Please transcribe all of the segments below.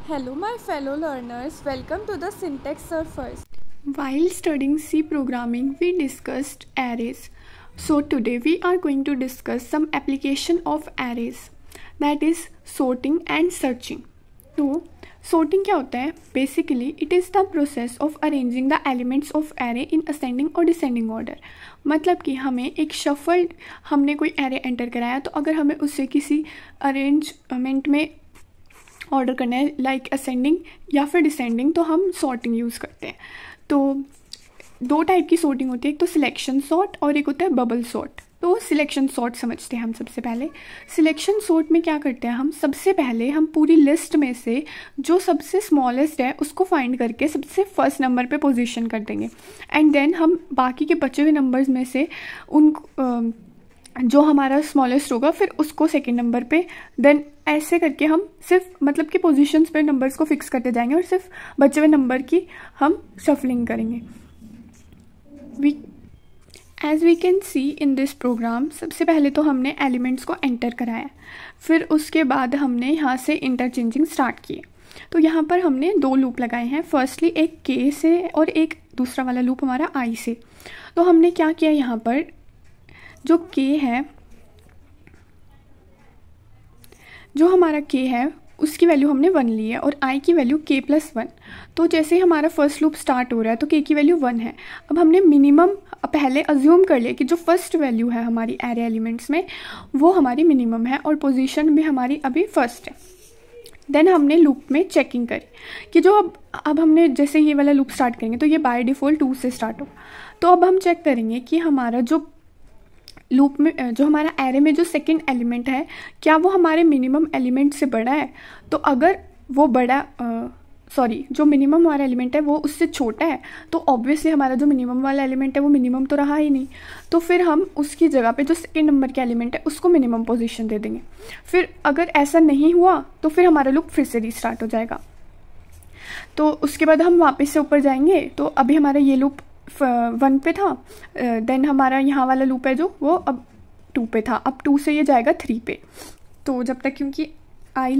Hello, my fellow learners. Welcome to the Syntax Surfers. While studying C programming, we discussed arrays. So today we are going to discuss some application of arrays, that is sorting and searching. तो sorting क्या होता है? Basically, it is the process of arranging the elements of array in ascending or descending order. मतलब कि हमें एक shuffled, हमने कोई array enter कराया तो अगर हमें उससे किसी arrangement में ऑर्डर करना है लाइक असेंडिंग या फिर डिसेंडिंग, तो हम सॉर्टिंग यूज़ करते हैं. तो दो टाइप की सॉर्टिंग होती है, एक तो सिलेक्शन सॉर्ट और एक होता है बबल सॉर्ट. तो सिलेक्शन सॉर्ट समझते हैं हम. सबसे पहले सिलेक्शन सॉर्ट में क्या करते हैं हम, सबसे पहले हम पूरी लिस्ट में से जो सबसे स्मॉलेस्ट है उसको फाइंड करके सबसे फर्स्ट नंबर पे पोजीशन कर देंगे एंड देन हम बाकी के बचे हुए नंबर्स में से उन जो हमारा स्मॉलेस्ट होगा फिर उसको सेकंड नंबर पे, देन ऐसे करके हम सिर्फ मतलब कि पोजीशंस पे नंबर्स को फिक्स करते जाएंगे और सिर्फ बचे हुए नंबर की हम शफलिंग करेंगे. As we can see in this program, सबसे पहले तो हमने एलिमेंट्स को एंटर कराया, फिर उसके बाद हमने यहाँ से इंटरचेंजिंग स्टार्ट किए. तो यहाँ पर हमने दो लूप लगाए हैं, फर्स्टली एक के से और एक दूसरा वाला लूप हमारा आई से. तो हमने क्या किया, यहाँ पर जो के है, जो हमारा के है उसकी वैल्यू हमने 1 ली है और आई की वैल्यू k + 1. तो जैसे ही हमारा फर्स्ट लूप स्टार्ट हो रहा है तो k की वैल्यू 1 है. अब हमने मिनिमम पहले अज्यूम कर लिया कि जो फर्स्ट वैल्यू है हमारी एरे एलिमेंट्स में वो हमारी मिनिमम है और पोजीशन भी हमारी अभी फर्स्ट है. देन हमने लूप में चेकिंग करी कि जो अब हमने जैसे ये वाला लूप स्टार्ट करेंगे तो ये बाय डिफ़ॉल्ट 2 से स्टार्ट होगा. तो अब हम चेक करेंगे कि हमारा जो लूप में जो हमारा एरे में जो सेकंड एलिमेंट है क्या वो हमारे मिनिमम एलिमेंट से बड़ा है. तो अगर वो बड़ा जो मिनिमम वाला एलिमेंट है वो उससे छोटा है तो ऑब्वियसली हमारा जो मिनिमम वाला एलिमेंट है वो मिनिमम तो रहा ही नहीं. तो फिर हम उसकी जगह पे जो सेकंड नंबर के एलिमेंट है उसको मिनिमम पोजीशन दे देंगे. फिर अगर ऐसा नहीं हुआ तो फिर हमारा लूप फिर से रीस्टार्ट हो जाएगा. तो उसके बाद हम वापस से ऊपर जाएंगे. तो अभी हमारा ये लूप 1 पे था, देन हमारा यहाँ वाला लूप है जो वो अब 2 पे था, अब 2 से ये जाएगा 3 पे. तो जब तक क्योंकि i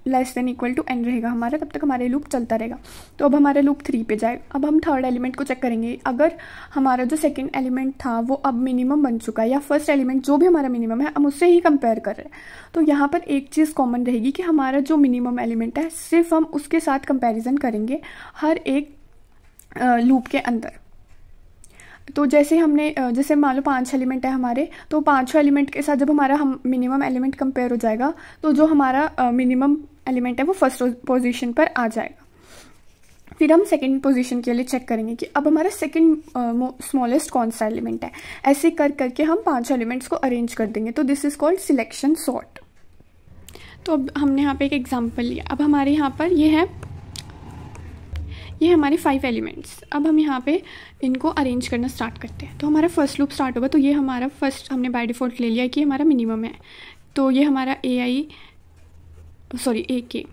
n रहेगा हमारा तब तक हमारा लूप चलता रहेगा. तो अब हमारा लूप 3 पे जाएगा. अब हम थर्ड एलिमेंट को चेक करेंगे, अगर हमारा जो सेकंड एलिमेंट था वो अब मिनिमम बन चुका है या फर्स्ट एलिमेंट जो भी हमारा मिनिमम है हम उससे ही कंपेयर कर रहे हैं. तो यहाँ पर एक चीज़ कॉमन रहेगी कि हमारा जो मिनिमम एलिमेंट है सिर्फ हम उसके साथ कंपेरिजन करेंगे हर एक लूप के अंदर. तो जैसे हमने जैसे मान लो 5 एलिमेंट है हमारे, तो 5 एलिमेंट के साथ जब हमारा हम मिनिमम एलिमेंट कंपेयर हो जाएगा तो जो हमारा मिनिमम एलिमेंट है वो फर्स्ट पोजीशन पर आ जाएगा. फिर हम सेकंड पोजीशन के लिए चेक करेंगे कि अब हमारा सेकंड स्मॉलेस्ट कौन सा एलिमेंट है. ऐसे कर करके हम 5 एलिमेंट्स को अरेंज कर देंगे. तो this is called selection sort. तो अब हमने यहाँ पे एक एग्जाम्पल लिया. अब हमारे यहाँ पर ये हमारे 5 एलिमेंट्स. अब हम यहाँ पे इनको अरेंज करना स्टार्ट करते हैं. तो हमारा फर्स्ट लूप स्टार्ट होगा. तो ये हमारा फर्स्ट हमने बाय डिफ़ॉल्ट ले लिया कि हमारा मिनिमम है. तो ये हमारा ए के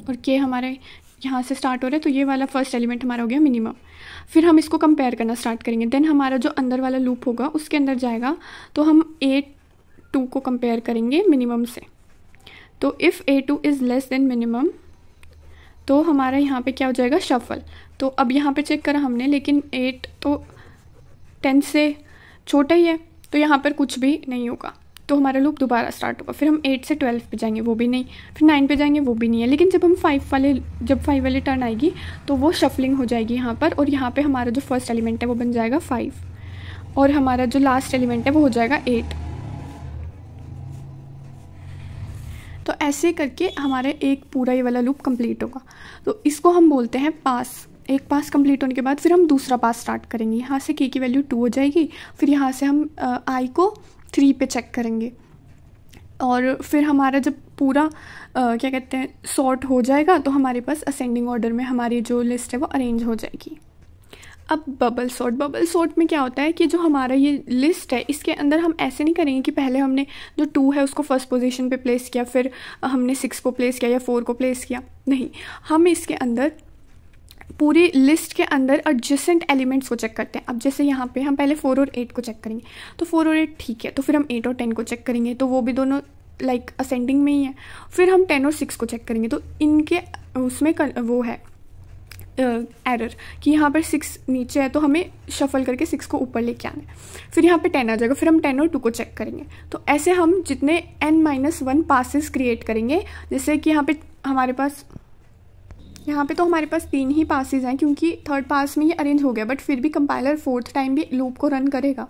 और के हमारे यहाँ से स्टार्ट हो रहा है. तो ये वाला फर्स्ट एलिमेंट हमारा हो गया मिनिमम. फिर हम इसको कंपेयर करना स्टार्ट करेंगे. देन हमारा जो अंदर वाला लूप होगा उसके अंदर जाएगा तो हम A2 को कंपेयर करेंगे मिनिमम से. तो if A2 is less than minimum तो हमारा यहाँ पे क्या हो जाएगा, शफल. तो अब यहाँ पे चेक करा हमने, लेकिन 8 तो 10 से छोटा ही है तो यहाँ पर कुछ भी नहीं होगा. तो हमारा लूप दोबारा स्टार्ट होगा. फिर हम 8 से 12 पे जाएंगे, वो भी नहीं. फिर 9 पे जाएंगे, वो भी नहीं है. लेकिन जब हम 5 वाले टर्न आएगी तो वो शफलिंग हो जाएगी यहाँ पर और यहाँ पे हमारा जो फर्स्ट एलिमेंट है वो बन जाएगा 5 और हमारा जो लास्ट एलिमेंट है वो हो जाएगा 8. तो ऐसे करके हमारे एक पूरा ये वाला लूप कंप्लीट होगा. तो इसको हम बोलते हैं पास. एक पास कंप्लीट होने के बाद फिर हम दूसरा पास स्टार्ट करेंगे. यहाँ से के की वैल्यू 2 हो जाएगी. फिर यहाँ से हम आई को 3 पे चेक करेंगे और फिर हमारा जब पूरा क्या कहते हैं सॉर्ट हो जाएगा तो हमारे पास असेंडिंग ऑर्डर में हमारी जो लिस्ट है वो अरेंज हो जाएगी. अब बबल सॉर्ट में क्या होता है कि जो हमारा ये लिस्ट है इसके अंदर हम ऐसे नहीं करेंगे कि पहले हमने जो 2 है उसको फर्स्ट पोजीशन पे प्लेस किया, फिर हमने 6 को प्लेस किया या 4 को प्लेस किया. नहीं, हम इसके अंदर पूरी लिस्ट के अंदर एडजेसेंट एलिमेंट्स को चेक करते हैं. अब जैसे यहाँ पे हम पहले 4 और 8 को चेक करेंगे. तो 4 और 8 ठीक है, तो फिर हम 8 और 10 को चेक करेंगे. तो वो भी दोनों लाइक असेंडिंग में ही है। फिर हम 10 और 6 को चेक करेंगे, तो इनके उसमें वो है एरर कि यहाँ पर 6 नीचे है, तो हमें शफल करके 6 को ऊपर लेके आना है। फिर यहाँ पे 10 आ जाएगा, फिर हम 10 और 2 को चेक करेंगे। तो ऐसे हम जितने n-1 पासेस क्रिएट करेंगे, जैसे कि यहाँ पे हमारे पास 3 ही पासेस हैं, क्योंकि थर्ड पास में ये अरेंज हो गया, बट फिर भी कंपाइलर फोर्थ टाइम भी लूप को रन करेगा।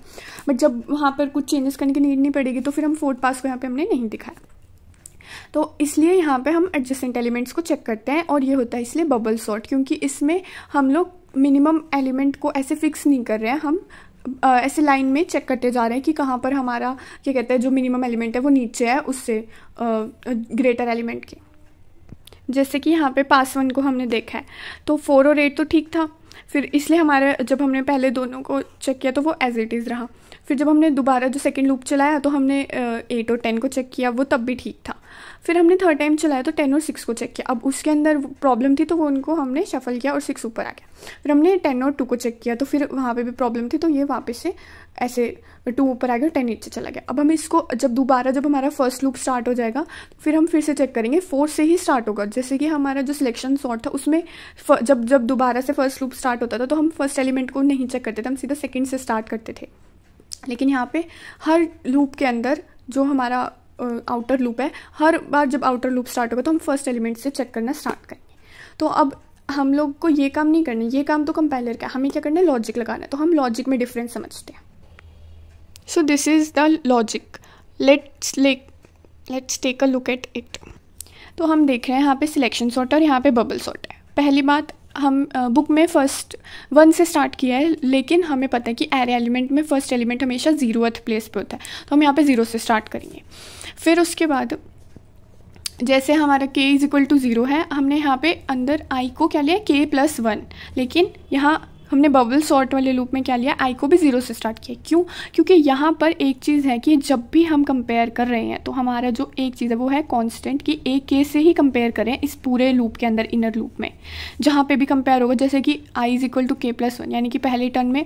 बट जब वहाँ पर कुछ चेंजेस करने की नीड नहीं पड़ेगी, तो फिर हम फोर्थ पास को यहाँ पे हमने नहीं दिखाया। तो इसलिए यहाँ पे हम एडजेसेंट एलिमेंट्स को चेक करते हैं, और ये होता है इसलिए बबल सॉर्ट, क्योंकि इसमें हम लोग मिनिमम एलिमेंट को ऐसे फिक्स नहीं कर रहे हैं, हम ऐसे लाइन में चेक करते जा रहे हैं कि कहाँ पर हमारा क्या कहते हैं जो मिनिमम एलिमेंट है वो नीचे है उससे ग्रेटर एलिमेंट के। जैसे कि यहाँ पे पास 1 को हमने देखा है, तो 4 और 8 तो ठीक था, फिर इसलिए हमारे जब हमने पहले दोनों को चेक किया तो वो एज इट इज़ रहा। फिर जब हमने दोबारा जो सेकंड लूप चलाया तो हमने 8 और 10 को चेक किया, वो तब भी ठीक था। फिर हमने थर्ड टाइम चलाया तो 10 और 6 को चेक किया, अब उसके अंदर प्रॉब्लम थी तो वो उनको हमने शफल किया और 6 ऊपर आ गया। फिर हमने 10 और 2 को चेक किया, तो फिर वहाँ पे भी प्रॉब्लम थी, तो ये वापस से ऐसे 2 ऊपर आ गया, 10 नीचे चला गया। अब हम इसको जब हमारा फर्स्ट लूप स्टार्ट हो जाएगा, फिर हम फिर से चेक करेंगे, 4 से ही स्टार्ट होगा। जैसे कि हमारा जो सिलेक्शन सॉर्ट था उसमें जब दोबारा से फर्स्ट लूप स्टार्ट होता था तो हम फर्स्ट एलिमेंट को नहीं चेक करते थे, हम सीधा सेकेंड से स्टार्ट करते थे। लेकिन यहाँ पे हर लूप के अंदर जो हमारा आउटर लूप है, हर बार जब आउटर लूप स्टार्ट होगा तो हम फर्स्ट एलिमेंट से चेक करना स्टार्ट करेंगे। तो अब हम लोग को ये काम नहीं करना, ये काम तो कंपाइलर का, हमें क्या करना है, लॉजिक लगाना है। तो हम लॉजिक में डिफरेंस समझते हैं। So this is the logic, let's take a look at it. तो हम देख रहे हैं यहाँ पे सिलेक्शन सॉर्ट और यहाँ पे बबल सॉर्ट है। पहली बात, हम बुक में फर्स्ट 1 से स्टार्ट किया है, लेकिन हमें पता है कि एरे एलिमेंट में फर्स्ट एलिमेंट हमेशा 0th प्लेस पे होता है, तो हम यहाँ पे 0 से स्टार्ट करेंगे। फिर उसके बाद जैसे हमारा k = 0 है, हमने यहाँ पे अंदर i को क्या लिया, k+1, लेकिन यहाँ हमने बबल सॉर्ट वाले लूप में क्या लिया, i को भी 0 से स्टार्ट किया। क्यों? क्योंकि यहाँ पर एक चीज़ है कि जब भी हम कंपेयर कर रहे हैं तो हमारा जो एक चीज़ है वो है कांस्टेंट, कि एक k से ही कंपेयर करें इस पूरे लूप के अंदर, इनर लूप में जहाँ पे भी कंपेयर होगा। जैसे कि i = k+1, यानी कि पहले टर्न में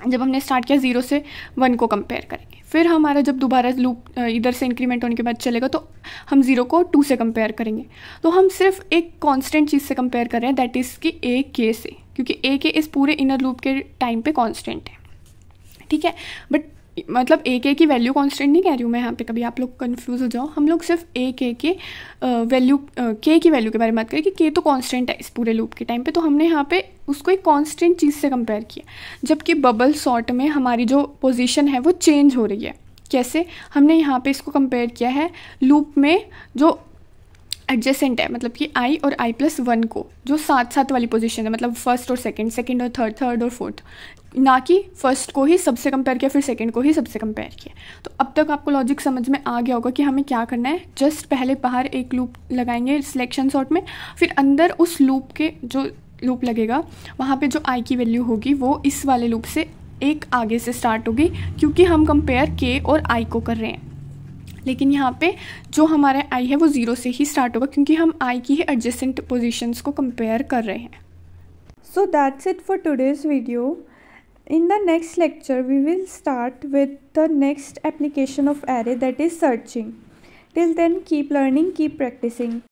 जब हमने स्टार्ट किया 0 से 1 को कंपेयर करेंगे। फिर हमारा जब दोबारा लूप इधर से इंक्रीमेंट होने के बाद चलेगा तो हम 0 को 2 से कंपेयर करेंगे। तो हम सिर्फ एक कांस्टेंट चीज़ से कंपेयर कर रहे हैं, दैट इज़ कि a k से, क्योंकि a k इस पूरे इनर लूप के टाइम पे कांस्टेंट है, ठीक है। बट मतलब a k की वैल्यू कांस्टेंट नहीं कह रही हूँ मैं यहाँ पे, कभी आप लोग कंफ्यूज हो जाओ। हम लोग सिर्फ a k के वैल्यू k की वैल्यू के बारे में बात करें कि k तो कांस्टेंट है इस पूरे लूप के टाइम पे, तो हमने यहाँ पे उसको एक कांस्टेंट चीज़ से कंपेयर किया। जबकि बबल सॉर्ट में हमारी जो पोजीशन है वो चेंज हो रही है। कैसे? हमने यहाँ पे इसको कंपेयर किया है लूप में जो एडजेसेंट है, मतलब कि i और i+1 को, जो साथ साथ वाली पोजीशन है, मतलब फर्स्ट और सेकंड और थर्ड और फोर्थ, ना कि फर्स्ट को ही सबसे कंपेयर किया फिर सेकंड को ही सबसे कंपेयर किया। तो अब तक आपको लॉजिक समझ में आ गया होगा कि हमें क्या करना है। जस्ट पहले बाहर एक लूप लगाएंगे सिलेक्शन सॉर्ट में, फिर अंदर उस लूप के जो लूप लगेगा वहाँ पे जो i की वैल्यू होगी वो इस वाले लूप से एक आगे से स्टार्ट होगी, क्योंकि हम कंपेयर k और i को कर रहे हैं। लेकिन यहाँ पे जो हमारा i है वो 0 से ही स्टार्ट होगा, क्योंकि हम i की ही एडजेसेंट पोजीशंस को कंपेयर कर रहे हैं। So that's it for today's video. In the next lecture, we will start with the next application of array, that is searching. Till then, keep learning, keep practicing.